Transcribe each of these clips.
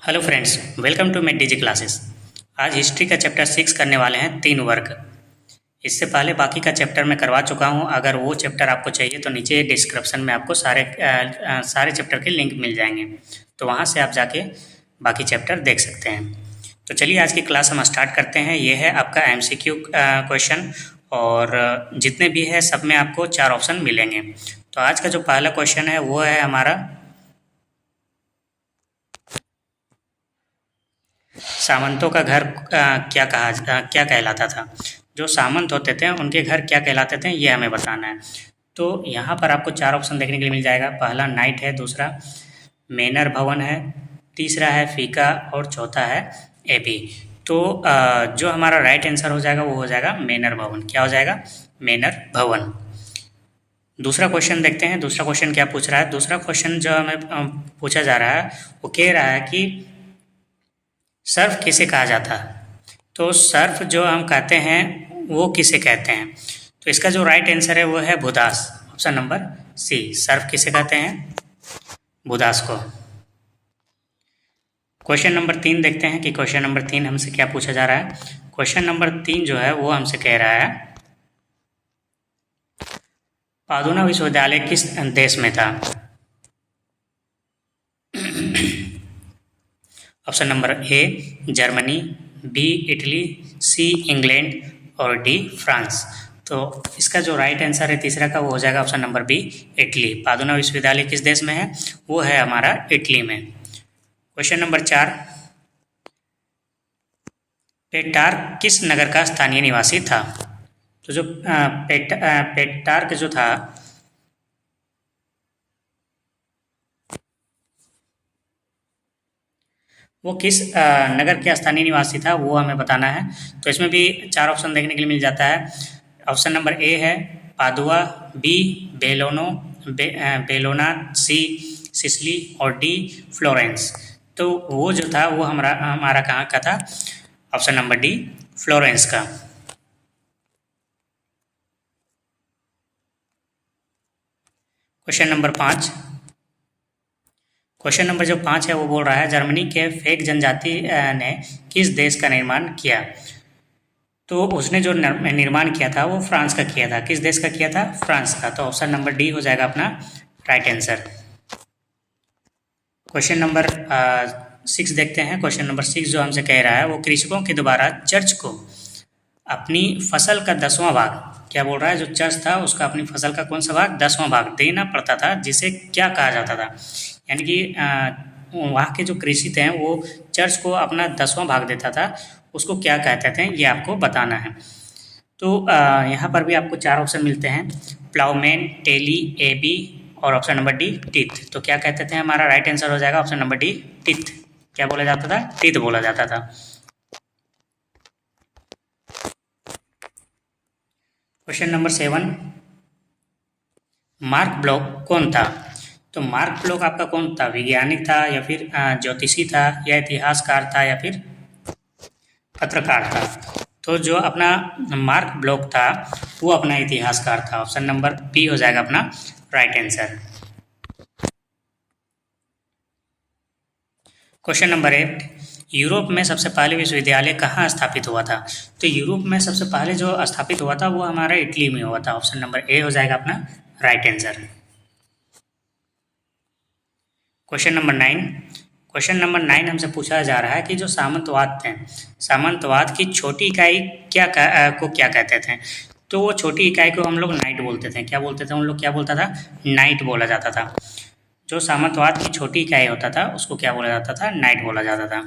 Hello friends, welcome to met DG classes. आज history का chapter 6 करने वाले हैं, 3 वर्ग। इससे पहले बाकी का चैप्टर मैं करवा चुका हूं। अगर वो चैप्टर आपको चाहिए तो नीचे डिस्क्रिप्शन में आपको सारे चैप्टर के लिंक मिल जाएंगे, तो वहां से आप जाके बाकी चैप्टर देख सकते हैं। तो चलिए आज की क्लास हम स्टार्ट करते हैं। ये है आपका MCQ क्वेश्चन, और जितने भी है सब में आपको 4 ऑप्शन मिलेंगे। तो आज का जो पहला क्वेश्चन है वो है हमारा, सामंतों का घर क्या कहलाता था। जो सामंत होते थे उनके घर क्या कहलाते थे, ये हमें बताना है। तो यहाँ पर आपको 4 ऑप्शन देखने के लिए मिल जाएगा। पहला नाइट है, दूसरा मेनर भवन है, तीसरा है फीका और चौथा है एबी। तो जो हमारा राइट आंसर हो जाएगा वो हो जाएगा मेनर भवन। क्या हो जाएगा? मेनर भवन। दूसरा क्वेश्चन देखते हैं। दूसरा क्वेश्चन क्या पूछ रहा है? दूसरा क्वेश्चन जो हमें पूछा जा रहा है वो कह रहा है कि सर्फ किसे कहा जाता है। तो सर्फ जो हम कहते हैं वो किसे कहते हैं? तो इसका जो राइट आंसर है वो है भूदास। ऑप्शन नंबर सी, सर्फ किसे कहते हैं? भूदास को। क्वेश्चन नंबर 3 देखते हैं कि क्वेश्चन नंबर 3 हमसे क्या पूछा जा रहा है। क्वेश्चन नंबर 3 जो है वो हमसे कह रहा है, पादुना विश्वविद्यालय किस देश में था? Option number A Germany, B Italy, C England और डी फ्रांस। तो इसका जो राइट आंसर है तीसरा का वो हो जाएगा ऑप्शन नंबर बी, इटली। पादुना विश्वविद्यालय किस देश में है? वो है हमारा इटली में। क्वेश्चन नंबर 4, पेट्रार्क किस नगर का स्थानीय निवासी था? तो जो पेट्रार्क जो था वो किस नगर के स्थानीय निवासी था, वो हमें बताना है। तो इसमें भी 4 ऑप्शन देखने के लिए मिल जाता है। ऑप्शन नंबर ए है पादुआ, बी बेलोना, सी सिसली और डी फ्लोरेंस। तो वो जो था वो हमारा कहाँ का था? ऑप्शन नंबर डी, फ्लोरेंस का। क्वेश्चन नंबर 5, क्वेश्चन नंबर जो 5 है वो बोल रहा है, जर्मनी के फेक जनजाति ने किस देश का निर्माण किया? तो उसने जो निर्माण किया था वो फ्रांस का किया था। किस देश का किया था? फ्रांस का। तो ऑप्शन नंबर डी हो जाएगा अपना राइट आंसर। क्वेश्चन नंबर 6 देखते हैं। क्वेश्चन नंबर 6 जो हमसे कह रहा है, वो कृषकों के द्वारा चर्च को अपनी फसल का 10वां भाग, क्या बोल रहा है, जो चर्च था उसका अपनी फसल का कौन सा भाग? 10वां भाग देना पड़ता था, जिसे क्या कहा जाता था? यानी कि वहाँ के जो कृषि थे वो चर्च को अपना 10वां भाग देता था, उसको क्या कहते थे, ये आपको बताना है। तो यहाँ पर भी आपको 4 ऑप्शन मिलते हैं, प्लाउमैन, टेली, एबी और ऑप्शन नंबर डी टिथ। तो क्या कहते थे? हमारा राइट आंसर हो जाएगा ऑप्शन नंबर डी, टिथ। क्या बोला जाता था? टिथ बोला जाता था। क्वेश्चन नंबर 7, मार्क ब्लॉक कौन था? तो मार्क ब्लॉक आपका कौन था? वैज्ञानिक था या फिर ज्योतिषी था या इतिहासकार था या फिर पत्रकार था? तो जो अपना मार्क ब्लॉक था वो अपना इतिहासकार था। ऑप्शन नंबर बी हो जाएगा अपना right answer. Question number 8, Europe में सबसे पहले विश्वविद्यालय कहाँ स्थापित हुआ था? तो यूरोप में सबसे पहले जो स्थापित हुआ था वो हमारा इटली में हुआ था। ऑप्शन नंबर ए हो जाएगा अपना right answer. Question number 9, question number 9 हमसे पूछा जा रहा है कि जो सामंतवाद थे, सामंतवाद की छोटी इकाई को क्या कहते थे? तो वो छोटी इकाई को हम लोग नाइट बोलते थे। क्या बोलते थे उन लोग? क्या बोलता था? नाइट बोला जाता था। जो सामंतवाद की छोटी इकाई होता था उसको क्या बोला जाता था? नाइट बोला जाता था।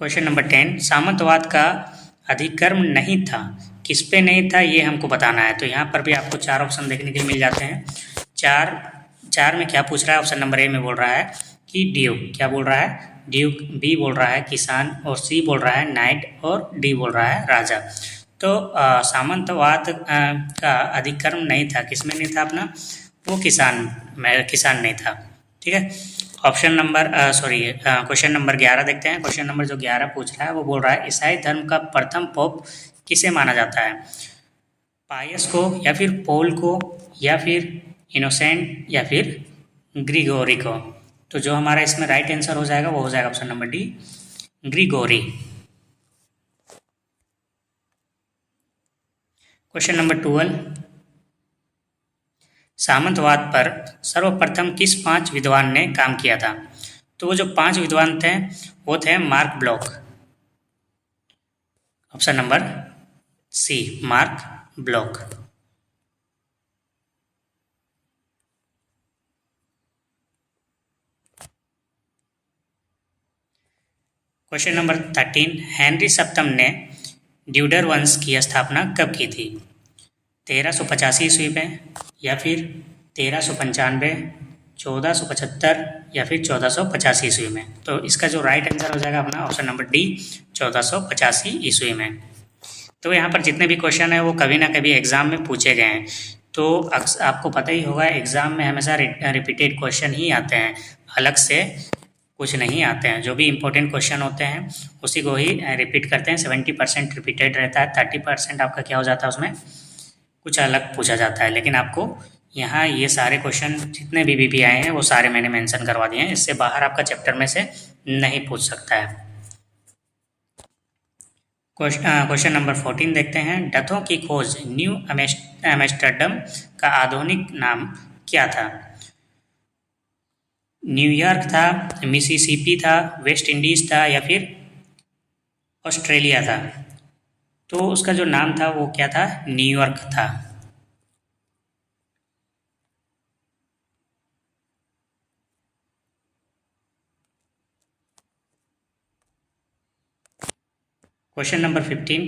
क्वेश्चन नंबर 10, सामंतवाद का अधिकर्म नहीं था, किस पे नहीं था, ये हमको बताना है। तो यहाँ पर भी आपको 4 ऑप्शन देखने के लिए मिल जाते हैं। चार में क्या पूछ रहा है? ऑप्शन नंबर ए में बोल रहा है कि ड्यूक। क्या बोल रहा है? ड्यूक। बी बोल रहा है किसान, और सी बोल रहा है नाइट, और डी बोल रहा है राजा। तो सामंतवाद का अधिकर्म नहीं था, किसमें नहीं था अपना? वो किसान नहीं था। ठीक है। ऑप्शन नंबर क्वेश्चन नंबर 11 देखते हैं। क्वेश्चन नंबर जो 11 पूछ रहा है वो बोल रहा है, ईसाई धर्म का प्रथम पोप किसे माना जाता है? पायस को या फिर पॉल को या फिर इनोसेंट या फिर ग्रिगोरिको। तो जो हमारा इसमें राइट आंसर हो जाएगा वो हो जाएगा option number D, Gregory. Question number 12, सामंतवाद पर सर्वप्रथम किस 5 विद्वान ने काम किया था? तो वो जो 5 विद्वान थे वो थे Marc Bloch, option number C, Marc Bloch. Question number 13, Henry सप्तम ने ड्यूडर वंश की स्थापना कब की थी? 1385 ईस्वी में, या फिर 1395, 1475 या फिर 1485 ईस्वी में। तो इसका जो राइट आंसर हो जाएगा अपना ऑप्शन नंबर डी, 1485 ईस्वी में। तो यहाँ पर जितने भी क्वेश्चन है वो कभी ना कभी एग्जाम में पूछे गए हैं। तो आपको पता ही होगा एग्जाम में हमेशा रिपीटेड क्वेश्चन ही आते हैं, अलग से कुछ नहीं आते हैं। जो भी इम्पोर्टेंट क्वेश्चन होते हैं उसी को ही रिपीट करते हैं। 70% रिपीटेड रहता है, 30% आपका क्या हो जाता है, उसमें कुछ अलग पूछा जाता है। लेकिन आपको यहाँ ये सारे क्वेश्चन जितने भी आए हैं वो सारे मैंने मेंशन करवा दिए हैं, इससे बाहर आपका चैप्टर में से नहीं पूछ सकता है। क्वेश्चन नंबर 14 देखते हैं, डथों की खोज न्यू एम्स्टर्डम का आधुनिक नाम क्या था? न्यूयॉर्क था, मिसिसिपी था, वेस्ट इंडीज था या फिर ऑस्ट्रेलिया था? तो उसका जो नाम था वो क्या था? न्यूयॉर्क था। क्वेश्चन नंबर 15,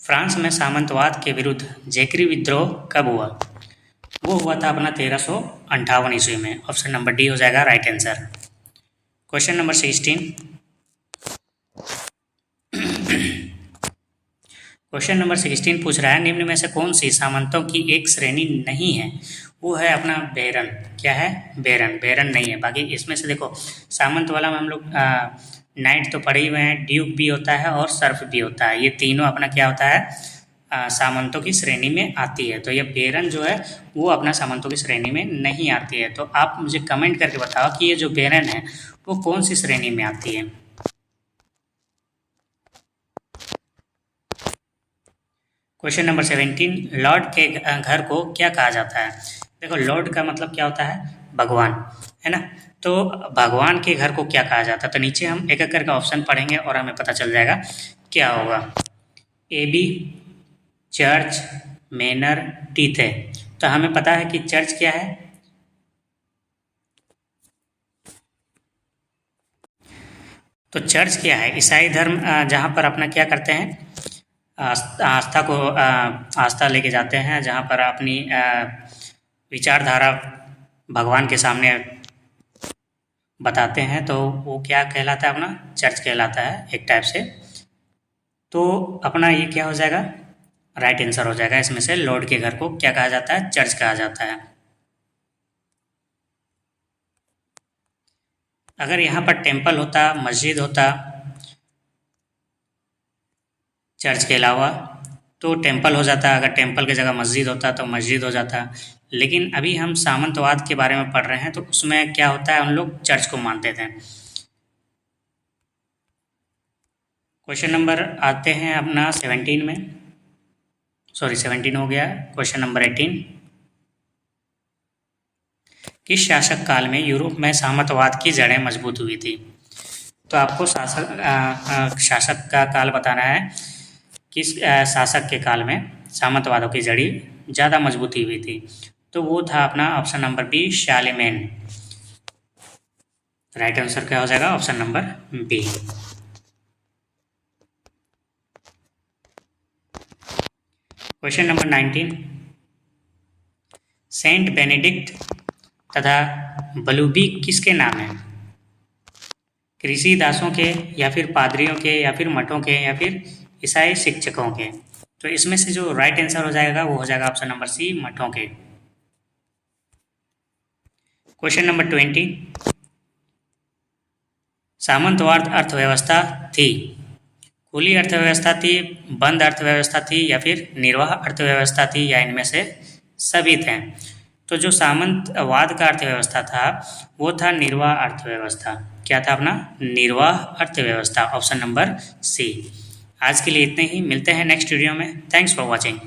फ्रांस में सामंतवाद के विरुद्ध जैकरी विद्रोह कब हुआ? वो हुआ था अपना 1358 ईस्वी में। ऑप्शन नंबर डी हो जाएगा right answer. Question number 16, question number 16 पूछ रहा है, निम्न में से कौन सी सामंतों की एक श्रेणी नहीं है? वो है अपना बेरन। क्या है? बेरन। बेरन नहीं है। बाकी इसमें से देखो, सामंत वाला में हम लोग नाइट तो पढ़े हुए हैं, ड्यूक भी होता है और सर्फ भी होता है। ये तीनों अपना क्या होता है? सामंतों की श्रेणी में आती है। तो ये बेरन जो है वो अपना सामंतों की श्रेणी में नहीं आती है। तो आप मुझे कमेंट करके बताओ कि ये जो बेरन है वो कौन सी श्रेणी में आती है। क्वेश्चन नंबर 17, लॉर्ड के घर को क्या कहा जाता है? देखो, लॉर्ड का मतलब क्या होता है? भगवान, है ना? तो भगवान के घर को क्या कहा जाता है? तो नीचे हम एक एक करके ऑप्शन पढ़ेंगे और हमें पता चल जाएगा क्या होगा। Abbey, church, manor, tithe. तो हमें पता है कि चर्च क्या है? तो चर्च क्या है? ईसाई धर्म जहाँ पर अपना क्या करते हैं? आस्था लेके जाते हैं, जहाँ पर अपनी विचारधारा भगवान के सामने बताते हैं। तो वो क्या कहलाता है? अपना चर्च कहलाता है एक टाइप से। तो अपना ये क्या हो जाएगा? राइट आंसर हो जाएगा इसमें से। लॉर्ड के घर को क्या कहा जाता है? चर्च कहा जाता है। अगर यहाँ पर टेम्पल होता, मस्जिद होता चर्च के अलावा, तो टेम्पल हो जाता। अगर टेम्पल की जगह मस्जिद होता तो मस्जिद हो जाता। लेकिन अभी हम सामंतवाद के बारे में पढ़ रहे हैं तो उसमें क्या होता है? हम लोग चर्च को मानते थे। क्वेश्चन नंबर आते हैं अपना 17 में, सॉरी 17 हो गया। क्वेश्चन नंबर 18, किस शासक काल में यूरोप में सामंतवाद की जड़ें मजबूत हुई थी? तो आपको शासक का काल बताना है। किस शासक के काल में सामंतवादों की जड़ी ज़्यादा मजबूती हुई थी? तो वो था अपना option number B, Charlemagne. Right answer क्या हो जाएगा? Option number B. Question number 19, Saint Benedict तथा बलूबी किसके नाम है? कृषि दासों के, या फिर पादरियों के, या फिर मठों के, या फिर ईसाई शिक्षकों के? तो इसमें से जो राइट आंसर हो जाएगा वो हो जाएगा ऑप्शन नंबर सी, मठों के। क्वेश्चन नंबर 20, सामंतवाद अर्थव्यवस्था थी, खुली अर्थव्यवस्था थी, बंद अर्थव्यवस्था थी, या फिर निर्वाह अर्थव्यवस्था थी, या इनमें से सभी थे? तो जो सामंतवाद का अर्थव्यवस्था था वो था निर्वाह अर्थव्यवस्था। क्या था अपना? निर्वाह अर्थव्यवस्था, ऑप्शन नंबर सी। आज के लिए इतने ही, मिलते हैं नेक्स्ट वीडियो में। Thanks for watching.